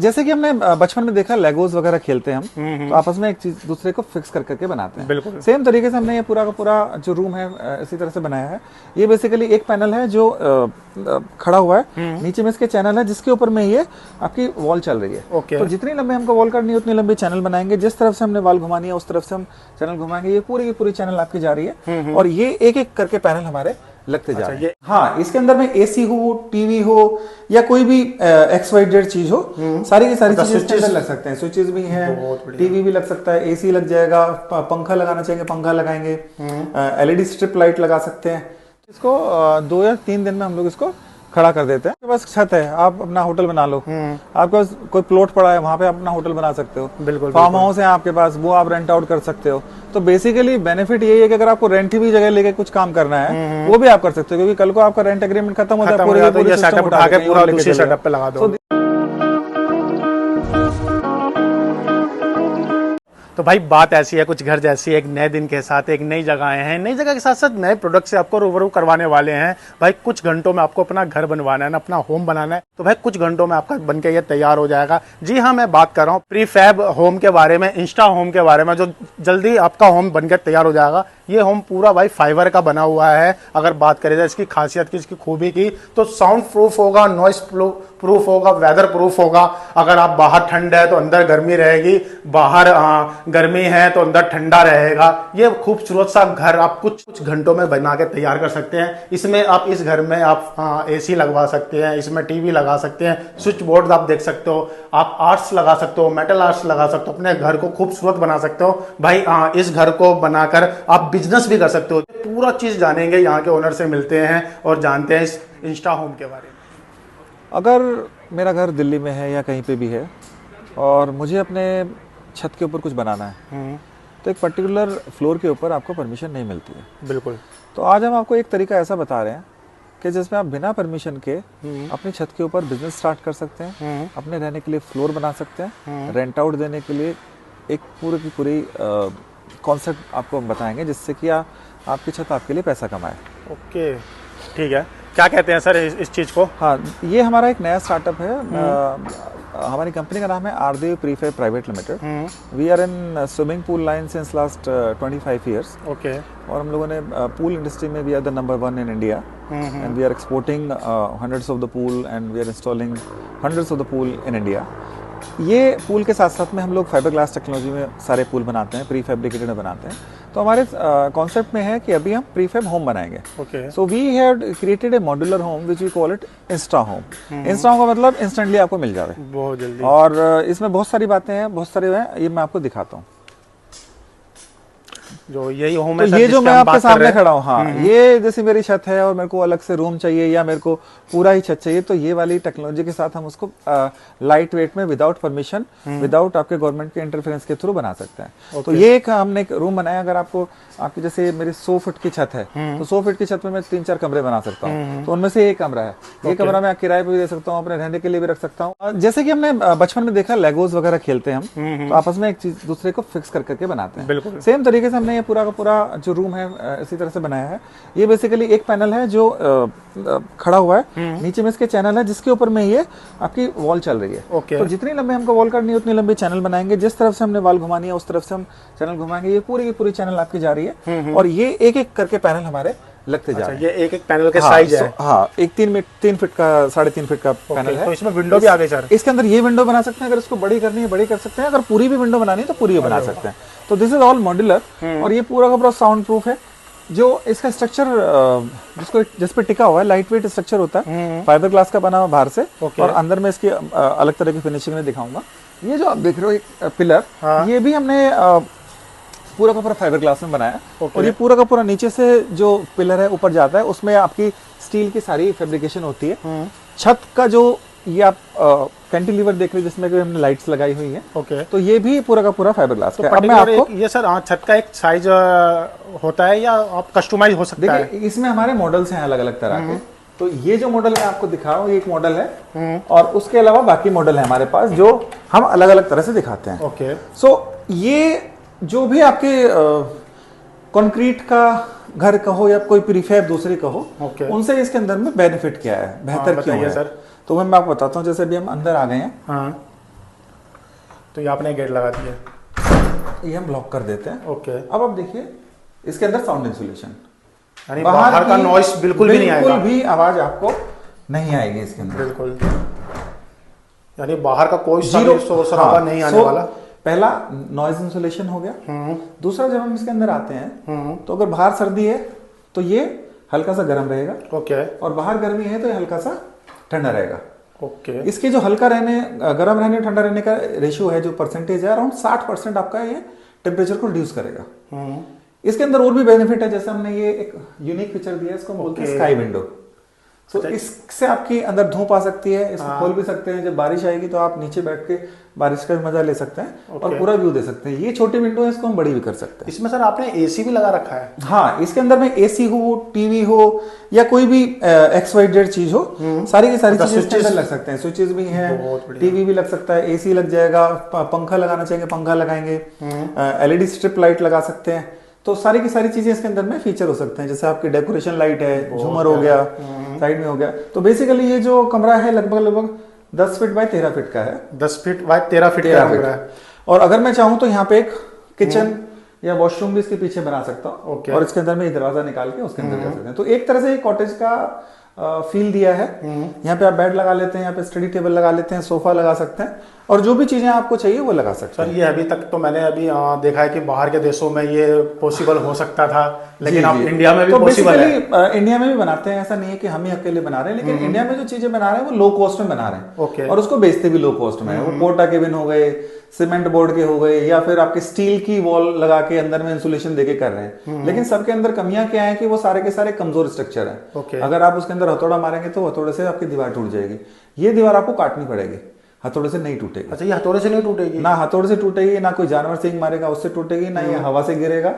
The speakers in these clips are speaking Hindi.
जैसे कि हमने बचपन में देखा लेगोज वगैरह खेलते हैं हम, तो आपस में एक चीज दूसरे को फिक्स कर करके बनाते हैं। बिल्कुल सेम तरीके से हमने ये पूरा का पूरा जो रूम है इसी तरह से बनाया है। ये बेसिकली एक पैनल है जो खड़ा हुआ है, नीचे में इसके चैनल है जिसके ऊपर में ये आपकी वॉल चल रही है। ओके। तो जितनी लंबी हमको वॉल करनी है उतनी लंबी चैनल बनाएंगे, जिस तरफ से हमने वॉल घुमानी है उस तरफ से हम चैनल घुमाएंगे। ये पूरी की पूरी चैनल आपकी जा रही है और ये एक एक करके पैनल हमारे लगते जा रहे हैं। हाँ, इसके अंदर में एसी हो, टीवी हो या कोई भी XYZ चीज हो, सारी की सारी चीजें इसके अंदर लग सकते हैं। स्विचेस भी हैं, टीवी भी लग सकता है, एसी लग जाएगा, पंखा लगाना चाहेंगे पंखा लगाएंगे, LED स्ट्रिप लाइट लगा सकते हैं। इसको 2 या 3 दिन में हम लोग इसको खड़ा कर देते हैं। आपके पास छत है, आप अपना होटल बना लो, आपके पास कोई प्लॉट पड़ा है वहां पे आप अपना होटल बना सकते हो। बिल्कुल। फार्म हाउस है आपके पास, वो आप रेंट आउट कर सकते हो। तो बेसिकली बेनिफिट यही है कि अगर आपको रेंट भी जगह लेके कुछ काम करना है वो भी आप कर सकते हो, क्योंकि कल को आपका रेंट एग्रीमेंट खत्म होता है, पूरे सेटअप उठा के पूरा दूसरे सेटअप पे लगा दो। तो भाई बात ऐसी है, कुछ घर जैसी, एक नए दिन के साथ एक नई जगह आए हैं, नई जगह के साथ साथ नए प्रोडक्ट से आपको रूबरू करवाने वाले हैं। भाई कुछ घंटों में आपको अपना घर बनवाना है ना, अपना होम बनाना है, तो भाई कुछ घंटों में आपका बनके ये तैयार हो जाएगा। जी हाँ, मैं बात कर रहा हूँ प्रीफैब होम के बारे में, इंस्टा होम के बारे में, जो जल्दी आपका होम बनकर तैयार हो जाएगा। ये होम पूरा भाई फाइबर का बना हुआ है। अगर बात करें जाए इसकी खासियत की, इसकी खूबी की, तो साउंड प्रूफ होगा, नॉइस प्रूफ होगा, वेदर प्रूफ होगा। अगर आप बाहर ठंड है तो अंदर गर्मी रहेगी, बाहर गर्मी है तो अंदर ठंडा रहेगा। ये खूबसूरत सा घर आप कुछ घंटों में बना के तैयार कर सकते हैं। इसमें आप इस घर में आप एसी लगवा सकते हैं, इसमें टीवी लगा सकते हैं, स्विच बोर्ड आप देख सकते हो, आप आर्ट्स लगा सकते हो, मेटल आर्ट्स लगा सकते हो, अपने घर को खूबसूरत बना सकते हो। भाई इस घर को बनाकर आप बिजनेस भी कर सकते हो। पूरा चीज जानेंगे, यहाँ के ओनर से मिलते हैं और जानते हैं इस इंस्टा होम के बारे में। अगर मेरा घर दिल्ली में है या कहीं पे भी है और मुझे अपने छत के ऊपर कुछ बनाना है, तो एक पर्टिकुलर फ्लोर के ऊपर आपको परमिशन नहीं मिलती है। बिल्कुल। तो आज हम आपको एक तरीका ऐसा बता रहे हैं कि जिसमें आप बिना परमिशन के अपनी छत के ऊपर बिजनेस स्टार्ट कर सकते हैं, अपने रहने के लिए फ्लोर बना सकते हैं, रेंट आउट देने के लिए एक पूरी की पूरी कॉन्सेप्ट आपको हम बताएंगे, जिससे कि आपकी छत आपके लिए पैसा कमाए। ओके, ठीक है। क्या कहते हैं सर इस चीज़ को? हाँ, ये हमारा एक नया स्टार्टअप है। हमारी कंपनी का नाम है Aardev prefab private limited. We are in swimming pool line since last 25 years. Okay. और हम लोगों ने पूल इंडस्ट्री में we are the number 1 in India, and we are exporting hundreds of the pool and we are installing hundreds of the pool in India. ये पूल के साथ साथ में हम लोग फाइबर ग्लास टेक्नोलॉजी में सारे पूल बनाते हैं, प्री फैब्रिकेटेड बनाते हैं। तो हमारे कॉन्सेप्ट में है कि अभी हम प्रीफैब होम बनाएंगे। Okay. So we have created a modular home which we call it insta home. Insta home का मतलब इंस्टेंटली आपको मिल जाए, बहुत जल्दी। और इसमें बहुत सारी बातें हैं, बहुत सारे हैं, ये मैं आपको दिखाता हूँ। जो यही होम तो है ये जो मैं आपके सामने खड़ा हूँ, हाँ, ये जैसे मेरी छत है और मेरे को अलग से रूम चाहिए या मेरे को पूरा ही छत चाहिए, तो ये वाली टेक्नोलॉजी के साथ हम उसको लाइट वेट में विदाउट परमिशन, विदाउट आपके गवर्नमेंट के इंटरफेरेंस के थ्रू बना सकते हैं। तो ये एक हमने एक रूम बनाया। अगर आपको आपकी जैसे मेरी 100 फीट की छत है, तो 100 फीट की छत में मैं 3-4 कमरे बना सकता हूँ। तो उनमें से एक कमरा है, ये कमरा मैं किराए पे भी दे सकता हूँ, अपने रहने के लिए भी रख सकता हूँ। जैसे कि हमने बचपन में देखा लेगोज वगैरह खेलते हैं हम, तो आपस में एक चीज दूसरे को फिक्स कर करके बनाते हैं। बिल्कुल। सेम तरीके से हमने ये पूरा का पूरा जो रूम है इसी तरह से बनाया है। ये बेसिकली एक पैनल है जो खड़ा हुआ है, नीचे में इसके चैनल है जिसके ऊपर में ये आपकी वॉल चल रही है। ओके। तो जितनी लंबी हमको वॉल करनी है उतनी लंबी चैनल बनाएंगे, जिस तरफ से हमने वॉल घुमानी है उस तरफ से हम चैनल घुमाएंगे। ये पूरी की पूरी चैनल आपकी जा रही है और ये एक एक करके पैनल हमारे लगते जा रहे हैं। ये एक एक पैनल के साइज है। हाँ, एक 3 फीट का 3.5 फीट का पैनल है। तो इसमें विंडो भी आ गई सर? इसके अंदर ये विंडो बना सकते हैं, अगर इसको बड़ी करनी है बड़ी कर सकते हैं, अगर पूरी भी विंडो बनानी है तो पूरी भी बना सकते हैं। तो दिस इज ऑल मॉड्यूलर। और ये पूरा का पूरा साउंड प्रूफ है। जो इसका स्ट्रक्चर जिसको जिस पे टिका हुआ है, लाइट वेट स्ट्रक्चर होता है, फाइबर ग्लास का बना हुआ बाहर से, और अंदर में इसकी अलग तरह की फिनिशिंग में दिखाऊंगा। ये जो आप देख रहे हो एक पिलर, ये भी हमने पूरा का पूरा फाइबर ग्लास में बनाया। और ये पूरा का पूरा नीचे से जो पिलर है ऊपर जाता है, उसमें आपकी स्टील की सारी फैब्रिकेशन होती है। छत का जो ये आप कैंटिलीवर देख रहे हैं जिसमें हमने लाइट्स लगाई हुई है। ओके। तो ये भी पूरा का पूरा फाइबर ग्लास तो का। अब मैं आपको ये सर छत का एक साइज होता है या आप कस्टमाइज हो सकता है? देखिए, इसमें हमारे मॉडल्स हैं अलग अलग तरह के। तो ये जो मॉडल मैं आपको दिखा रहा हूँ, ये एक मॉडल है, और उसके अलावा बाकी मॉडल है हमारे पास जो हम अलग अलग तरह से दिखाते हैं। ओके। सो ये जो भी आपके कंक्रीट का घर कहो या कोई प्रीफैब दूसरी कहो, उनसे इसके अंदर में बेनिफिट क्या है, बेहतर क्यों है, सर? तो मैं आपको बताता हूँ। जैसे अभी हम अंदर आ गए हैं, तो ये आपने गेट लगा दिया, ये हम ब्लॉक कर देते हैं। ओके। अब आप देखिए इसके अंदर साउंड इंसुलेशन, यानी बाहर का नॉइस बिल्कुल भी नहीं आएगा, बिल्कुल भी आवाज आपको नहीं आएगी इसके अंदर, बिल्कुल। यानी बाहर का कोई जीरो शोर शराबा नहीं आने वाला। पहला नॉइज इंसुलेशन हो गया। दूसरा, जब हम इसके अंदर आते हैं तो अगर बाहर सर्दी है तो ये हल्का सा गर्म रहेगा, ओके। और बाहर गर्मी है तो ये हल्का सा ठंडा रहेगा, ओके। इसके जो हल्का रहने, गर्म रहने, ठंडा रहने का रेशियो है, जो परसेंटेज है, अराउंड 60% आपका ये टेम्परेचर को रिड्यूस करेगा। इसके अंदर और भी बेनिफिट है, जैसे हमने ये एक यूनिक फीचर दिया है, इसको बोलते हैं स्काई विंडो। तो इससे आपकी अंदर धूप आ सकती है, इसको खोल भी सकते हैं, जब बारिश आएगी तो आप नीचे बैठ के बारिश का भी मजा ले सकते हैं और पूरा व्यू दे सकते हैं। ये छोटी विंडो है, इसको हम बड़ी भी कर सकते हैं। इसमें सर आपने एसी भी लगा रखा है? हाँ, इसके अंदर में एसी हो, टीवी हो, या कोई भी XYZ चीज हो, सारी की सारी चीजें इसके अंदर लग सकते हैं। स्विचेस भी हैं, टीवी भी लग सकता है, एसी लग जाएगा, पंखा लगाना चाहेंगे पंखा लगाएंगे, LED स्ट्रिप लाइट लगा सकते हैं। तो सारी की सारी चीजें इसके अंदर में फीचर हो सकते हैं, जैसे आपकी डेकोरेशन लाइट है, झूमर हो गया, साइड में हो गया। तो बेसिकली ये जो कमरा है लगभग 10 फीट बाय 13 फीट का है। 10 फीट बाय 13 फीट का कमरा है। और अगर मैं चाहूँ तो यहाँ पे एक किचन या वॉशरूम भी इसके पीछे बना सकता हूँ, ओके। और इसके अंदर में दरवाजा निकाल के उसके अंदर कर सकते हैं। तो एक तरह से कॉटेज का फील दिया है। यहाँ पे आप बेड लगा लेते हैं, यहाँ पे स्टडी टेबल लगा लेते हैं, सोफा लगा सकते हैं, और जो भी चीजें आपको चाहिए वो लगा सकते हैं। सर ये अभी तक तो मैंने अभी देखा है कि बाहर के देशों में ये पॉसिबल हो सकता था, लेकिन अब इंडिया में भी पॉसिबल है। इंडिया में भी बनाते हैं, ऐसा नहीं है कि हम ही अकेले बना रहे हैं, लेकिन इंडिया में जो चीजें बना रहे हैं वो लो कॉस्ट में बना रहे हैं, ओके। और उसको बेचते भी लो कॉस्ट में है। वो पोर्टा केबिन हो गए, सीमेंट बोर्ड के हो गए, या फिर आपके स्टील की वॉल लगा के अंदर में इंसुलेशन देके कर रहे हैं। लेकिन सबके अंदर कमियां क्या है कि वो सारे के सारे कमजोर स्ट्रक्चर है। ओके। अगर आप उसके अंदर हथौड़ा मारेंगे तो हथौड़े से आपकी दीवार टूट जाएगी। ये दीवार आपको काटनी पड़ेगी, हथौड़े से नहीं टूटेगी। अच्छा, ये हथौड़े से नहीं टूटेगी? ना हथौड़े से टूटेगी, ना कोई जानवर से मारेगा उससे टूटेगी, ना ये हवा से गिरेगा,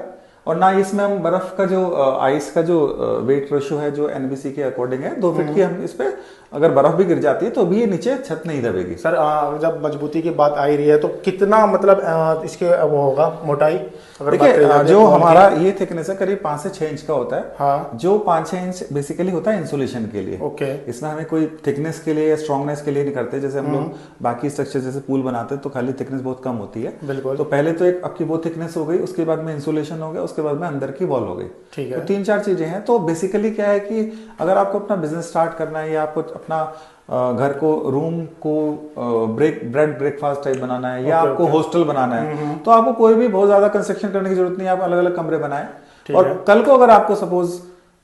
और ना इसमें हम बर्फ का जो आइस का जो वेट रेशियो है जो NBC के अकॉर्डिंग है 2 फीट की, हम इस पे अगर बर्फ भी गिर जाती है तो भी ये नीचे छत नहीं दबेगी। सर जब मजबूती की बात आ ही रही है तो कितना मतलब इसके वो होगा मोटाई? देखिए जो हमारा ये थिकनेस है करीब 5 से 6 इंच का होता है। हाँ। जो 5-6 इंच बेसिकली होता है इंसुलेशन के लिए, ओके। इसमें हमें कोई थिकनेस के लिए या स्ट्रॉन्गनेस के लिए नहीं करते। जैसे हम लोग बाकी स्ट्रक्चर जैसे पूल बनाते हैं तो खाली थिकनेस बहुत कम होती है, बिल्कुल। तो पहले तो एक आपकी वो थिकनेस हो गई, उसके बाद में इंसुलेशन हो गया, उसके बाद में अंदर की वॉल हो गई। ठीक है। तो 3-4 चीजें हैं। तो बेसिकली क्या है कि अगर आपको अपना बिजनेस स्टार्ट करना है या आपको अपना घर को, रूम को ब्रेड ब्रेकफास्ट टाइप बनाना है, या आपको हॉस्टल बनाना है, तो आपको कोई भी बहुत ज्यादा कंस्ट्रक्शन करने की जरूरत नहीं है। आप अलग अलग कमरे बनाएं, और कल को अगर आपको सपोज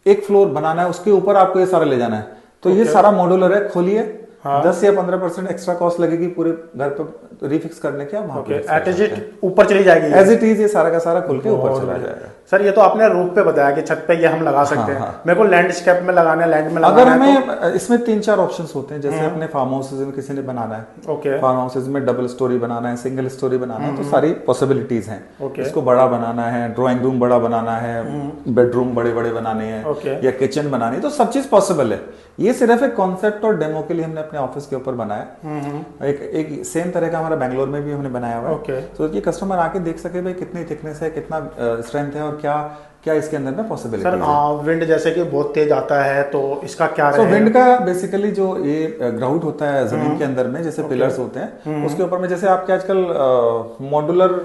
एक फ्लोर बनाना है, उसके ऊपर आपको ये सारा ले जाना है, तो ये सारा मॉड्यूलर है, खोलिए। 10 या 15% एक्स्ट्रा कॉस्ट लगेगी पूरे घर पे रिफिक्स करने की, आप एज इट ऊपर चली जाएगी, एज इट इज ये सारा का सारा खुल के ऊपर चला जाएगा। सर ये तो आपने रूफ पे बताया कि छत पे ये हम लगा सकते हैं। मेरे को लैंडस्केप में लगाना है, लैंड में लगाना अगर है, हमें इसमें 3-4 ऑप्शंस होते हैं। जैसे अपने फार्म हाउसेज में किसी ने बनाना है, ओके, फार्म हाउसेज में डबल स्टोरी बनाना है, सिंगल स्टोरी बनाना है, तो सारी पॉसिबिलिटीज हैं। ओके। इसको बड़ा बनाना है, ड्राइंग रूम बड़ा बनाना है, बेडरूम बड़े बड़े बनाने हैं, ओके, या किचन बनानी है, तो सब चीज पॉसिबल है। ये सिर्फ एक कॉन्सेप्ट और डेमो के लिए हमने अपने ऑफिस के ऊपर बनाया। एक सेम तरह का हमारा बैंगलोर में भी हमने बनाया हुआ है, ओके। तो कि कस्टमर आके देख सके भाई कितनी थिकनेस है, कितना स्ट्रेंथ है, और क्या क्या इसके अंदर में पॉसिबिलिटी है। सर विंड जैसे कि बहुत तेज आता है तो इसका क्या रहेगा? विंड का बेसिकली जो ये ग्राउट होता है जमीन के अंदर में, जैसे पिलर्स होते हैं, उसके ऊपर में जैसे आपके आजकल मॉड्यूलर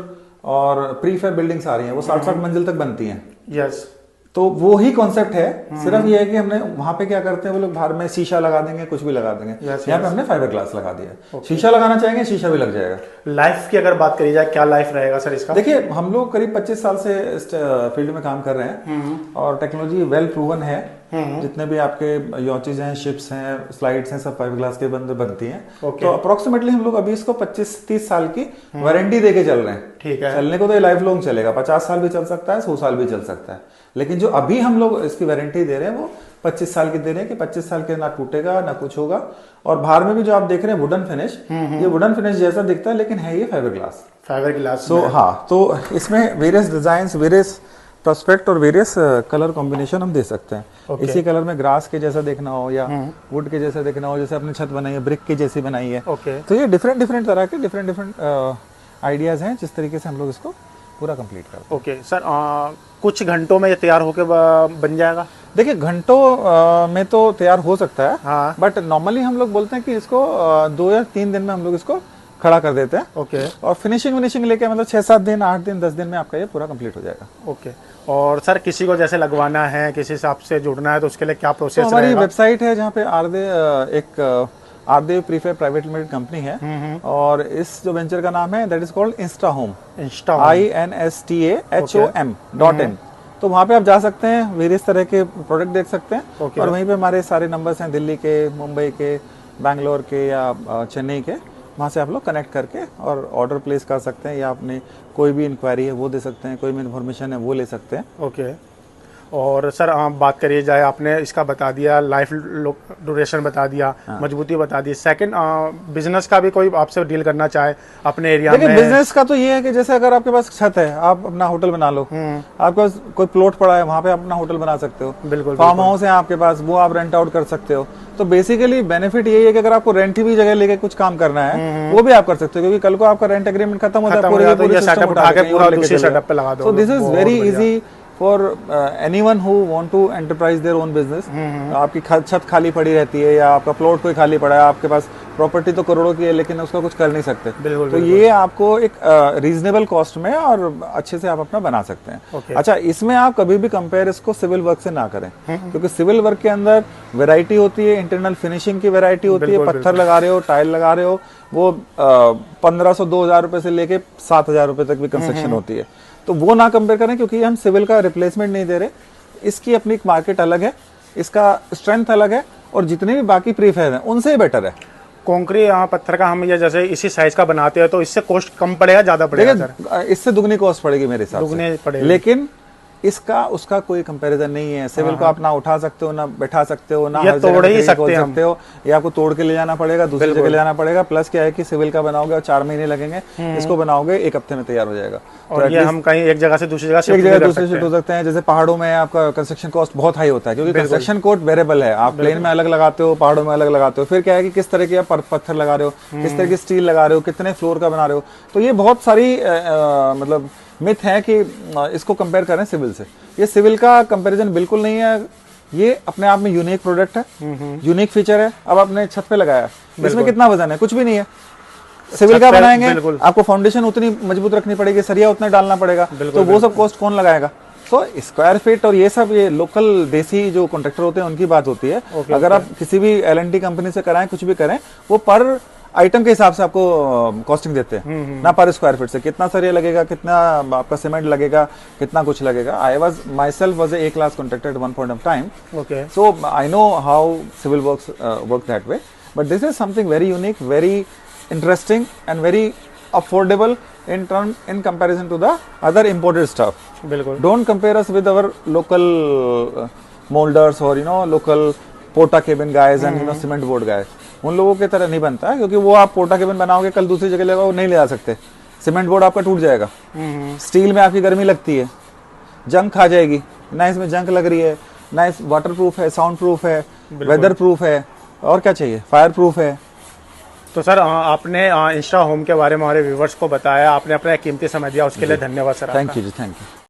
और प्रीफैब बिल्डिंग्स आ रही हैं, वो 60-60 मंजिल तक बनती हैं। यस। तो वो ही कॉन्सेप्ट है, सिर्फ ये है कि हमने वहां पे क्या करते हैं, वो लोग बाहर में शीशा लगा देंगे, कुछ भी लगा देंगे। यहाँ पे हमने फाइबर ग्लास लगा दिया। शीशा लगाना चाहेंगे, शीशा भी लग जाएगा। लाइफ की अगर बात करी जाए, क्या लाइफ रहेगा सर इसका? देखिए हम लोग करीब 25 साल से इस फील्ड में काम कर रहे हैं, और टेक्नोलॉजी वेल प्रूवन है। जितने भी आपके यॉचेज हैं, शिप्स हैं, स्लाइड्स हैं, सब फाइबर ग्लास के बंद बनती हैं। तो अप्रोक्सीमेटली हम लोग अभी इसको 25-30 साल की वारंटी देके चल रहे हैं। ठीक है। चलने को तो ये लाइफ लॉन्ग चलेगा, 50 साल भी चल सकता है, 100 साल भी चल सकता है, लेकिन जो अभी हम लोग इसकी वारंटी दे रहे हैं वो 25 साल की दे रहे हैं कि 25 साल के ना टूटेगा ना कुछ होगा। और बाहर में भी जो आप देख रहे हैं वुडन फिनिश, ये वुडन फिनिश जैसा दिखता है, लेकिन है ये फाइबर ग्लास। Fibre glass. तो हाँ, तो इसमें वेरियस डिजाइन, वेरियस प्रोस्पेक्ट और वेरियस कलर कॉम्बिनेशन हम दे सकते हैं। इसी कलर में ग्रास के जैसा देखना हो या वुड के जैसा देखना हो, जैसे अपने छत बनाई है ब्रिक के जैसी बनाई है, तो ये डिफरेंट तरह के डिफरेंट आइडियाज हैं जिस तरीके से हम लोग इसको पूरा कंप्लीट करते हैं। ओके सर, कुछ घंटों में ये तैयार होकर बन जाएगा? देखिए घंटों में तो तैयार हो सकता है, हाँ। बट नॉर्मली हम लोग बोलते हैं कि इसको 2 या 3 दिन में हम लोग इसको खड़ा कर देते हैं ओके और फिनिशिंग लेके मतलब 6-7 दिन 8 दिन 10 दिन में आपका ये पूरा कंप्लीट हो जाएगा। ओके। और सर किसी को जैसे लगवाना है, किसी से आपसे जुड़ना है तो उसके लिए क्या तो प्रोसेस हमारी रहेगा? वेबसाइट है जहाँ पे आरदेव प्रीफेब प्राइवेट लिमिटेड कंपनी है और इस जो वेंचर का नाम है that is called Insta home, Insta INSTAHOM.in। तो वहाँ पे आप जा सकते हैं, वेरियस तरह के प्रोडक्ट देख सकते हैं Okay. और वहीं पे हमारे सारे नंबर्स हैं दिल्ली के, मुंबई के, बैंगलोर के या चेन्नई के। वहाँ से आप लोग कनेक्ट करके और ऑर्डर प्लेस कर सकते हैं या आपने कोई भी इंक्वायरी है वो दे सकते हैं, कोई भी इन्फॉर्मेशन है वो ले सकते हैं। ओके। और सर आप बात करिए जाए, आपने इसका बता दिया, लाइफ ड्यूरेशन बता दिया, मजबूती बता दी। सेकंड बिजनेस का भी कोई आपसे डील करना चाहे अपने एरिया में? देखिए बिजनेस का तो ये है कि जैसे अगर आपके पास छत है, आप अपना होटल बना लो, आपके पास कोई प्लॉट पड़ा है वहाँ पे आप अपना होटल बना सकते हो। बिल्कुल। फार्म हाउस है आपके पास, वो आप रेंट आउट कर सकते हो। तो बेसिकली बेनिफिट यही है कि अगर आपको रेंट की भी जगह लेके कुछ काम करना है वो भी आप कर सकते हो, क्योंकि कल को आपका रेंट एग्रीमेंट खत्म हो जाता है, पूरे सेटअप उठा के पूरा दूसरे सेटअप पे लगा दो। So this is very easy for anyone who want to enterprise their own business. आपकी छत खाली पड़ी रहती है या आपका प्लॉट कोई खाली पड़ा है, आपके पास प्रॉपर्टी तो करोड़ों की है लेकिन उसका कुछ कर नहीं सकते, बिल्कुल, तो ये आपको एक रीजनेबल कॉस्ट में और अच्छे से आप अपना बना सकते हैं। Okay. अच्छा, इसमें आप कभी भी कंपेयर इसको सिविल वर्क से ना करें, क्योंकि सिविल वर्क के अंदर वैरायटी होती है, इंटरनल फिनिशिंग की वैरायटी होती है, पत्थर लगा रहे हो, टाइल लगा रहे हो, वो 1500-2000 रुपए से लेके 7000 रुपए तक भी कंस्ट्रक्शन होती है। तो वो ना कंपेयर करें, क्योंकि हम सिविल का रिप्लेसमेंट नहीं दे रहे। इसकी अपनी एक मार्केट अलग है, इसका स्ट्रेंथ अलग है और जितने भी बाकी प्रीफेब हैं उनसे बेटर है। कंक्रीट पत्थर का हम ये जैसे इसी साइज का बनाते हैं तो इससे कॉस्ट कम पड़ेगा, ज्यादा पड़ेगा सर? इससे दुगनी कॉस्ट पड़ेगी मेरे हिसाब से, दुगनी पड़ेगी। लेकिन इसका उसका कोई कंपैरिजन नहीं है। सिविल को आप ना उठा सकते हो, ना बैठा सकते हो, ना ये हर जगह तोड़ ही पे सकते खोल सकते हो, या आपको तोड़ के ले जाना पड़ेगा, दूसरी जगह ले जाना पड़ेगा। प्लस क्या है कि सिविल का बनाओगे और 4 महीने लगेंगे, इसको बनाओगे 1 हफ्ते में तैयार हो जाएगा। और ये हम कहीं एक जगह से दूसरी जगह एक जगह दूसरी शिफ्ट हो सकते हैं। जैसे पहाड़ों में आपका कंस्ट्रक्शन कॉस्ट बहुत हाई होता है, क्योंकि कंस्ट्रक्शन कॉस्ट वेरिएबल है। आप प्लेन में अलग लगाते हो, पहाड़ों में अलग लगाते हो, फिर क्या है कि किस तरह के आप पत्थर लगा रहे हो, किस तरह की स्टील लगा रहे हो, कितने फ्लोर का बना रहे हो। तो ये बहुत सारी मतलब मिथ है कि इसको कंपेयर करें सिविल से। ये सिविल का कंपैरिजन बिल्कुल नहीं है। ये अपने आप में यूनिक प्रोडक्ट है, यूनिक फीचर है। अब आपने छत पे लगाया, इसमें कितना वजन है? कुछ भी नहीं है। सिविल का बनाएंगे आपको फाउंडेशन उतनी मजबूत रखनी पड़ेगी, सरिया उतना डालना पड़ेगा, तो वो सब कॉस्ट कौन लगाएगा? तो स्क्वायर फीट और ये सब ये लोकल देसी जो कॉन्ट्रैक्टर होते हैं उनकी बात होती है। अगर आप किसी भी L&T कंपनी से कराएं, कुछ भी करें, वो पर आइटम के हिसाब से आपको कॉस्टिंग देते हैं, ना पर स्क्वायर फीट से। कितना सरिया लगेगा, कितना आपका सीमेंट लगेगा, कितना कुछ लगेगा। I was myself was a class contractor at one point of time, so I know how civil work that way. But this is something very unique, very interesting and very affordable in comparison to the other imported stuff. बिल्कुल। Don't compare us with our local molders or local porta cabin guys and cement board guys. उन लोगों की तरह नहीं बनता है, क्योंकि वो आप पोटा केबिन बनाओगे, कल दूसरी जगह लगाओ, नहीं ले जा सकते। सीमेंट बोर्ड आपका टूट जाएगा, स्टील में आपकी गर्मी लगती है, जंग खा जाएगी। ना इसमें जंग लग रही है, ना इस वाटर प्रूफ है, साउंड प्रूफ है, वेदर प्रूफ है, और क्या चाहिए, फायर प्रूफ है। तो सर आपने इंस्टा होम के बारे में हमारे व्यूवर्स को बताया, आपने अपना कीमती समय दिया, उसके लिए धन्यवाद sir. Thank you ji, thank you.